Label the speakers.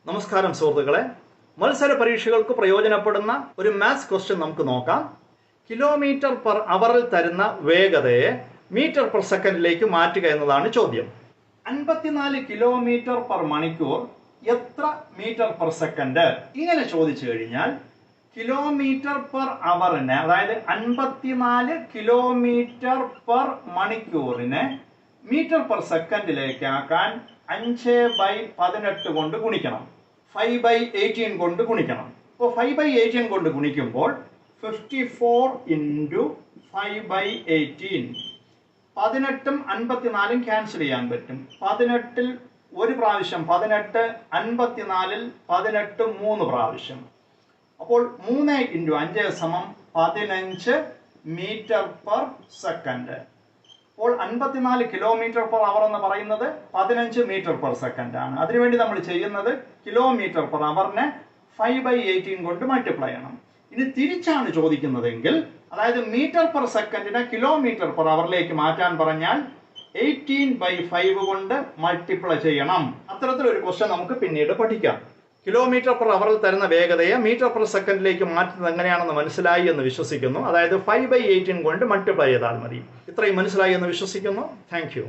Speaker 1: നമസ്കാരം സുഹൃത്തുക്കളെ, മത്സര പരീക്ഷകൾക്ക് പ്രയോജനപ്പെടുന്ന ഒരു മാത്സ് ക്വസ്റ്റ്യൻ നമുക്ക് നോക്കാം. കിലോമീറ്റർ പെർ അവറിൽ തരുന്ന വേഗതയെ മീറ്റർ പെർ സെക്കൻഡിലേക്ക് മാറ്റുക എന്നതാണ് ചോദ്യം. 54 കിലോമീറ്റർ പെർ മണിക്കൂർ എത്ര മീറ്റർ പെർ സെക്കൻഡ്? ഇങ്ങനെ ചോദിച്ചു കഴിഞ്ഞാൽ കിലോമീറ്റർ പെർ അവറിന്, അതായത് 54 കിലോമീറ്റർ പെർ മണിക്കൂറിന് മീറ്റർ പെർ സെക്കൻഡിലേക്ക് ആക്കാൻ 5/18 കൊണ്ട് ഗുണിക്കണം, 5/18 കൊണ്ട് ഗുണിക്കണം. അപ്പോൾ 5/18 കൊണ്ട് ഗുണിക്കുമ്പോൾ 54 × 5/18, 18ഉം 54ഉം ക്യാൻസൽ ചെയ്യാൻ പറ്റും. 18ൽ ഒരു പ്രാവശ്യം 18, 54ൽ 18 3 പ്രാവശ്യം. അപ്പോൾ 3 × 5 = 15 മീറ്റർ പെർ സെക്കൻഡ്. അപ്പോൾ 54 കിലോമീറ്റർ പെർ അവർ എന്ന് പറയുന്നത് 15 മീറ്റർ പെർ സെക്കൻഡ് ആണ്. അതിനുവേണ്ടി നമ്മൾ ചെയ്യുന്നത് കിലോമീറ്റർ പെർ അവറിനെ 5/18 കൊണ്ട് മൾട്ടിപ്ലൈ ചെയ്യണം. ഇനി തിരിച്ചാണ് ചോദിക്കുന്നതെങ്കിൽ, അതായത് മീറ്റർ പെർ സെക്കൻഡിനെ കിലോമീറ്റർ പെർ അവറിലേക്ക് മാറ്റാൻ പറഞ്ഞാൽ 18/5 കൊണ്ട് മൾട്ടിപ്ലൈ ചെയ്യണം. അത്തരത്തിലൊരു ക്വസ്റ്റ്യൻ നമുക്ക് പിന്നീട് പഠിക്കാം. കിലോമീറ്റർ പെർ അവറിൽ തരുന്ന വേഗതയെ മീറ്റർ പെർ സെക്കൻഡിലേക്ക് മാറ്റുന്നത് എങ്ങനെയാണെന്ന് മനസ്സിലായി എന്ന് വിശ്വസിക്കുന്നു. അതായത് 5/18 കൊണ്ട് മൾട്ടിപ്ലൈ ചെയ്താൽ മതി. ഇത്രയും മനസ്സിലായി എന്ന് വിശ്വസിക്കുന്നു. Thank you.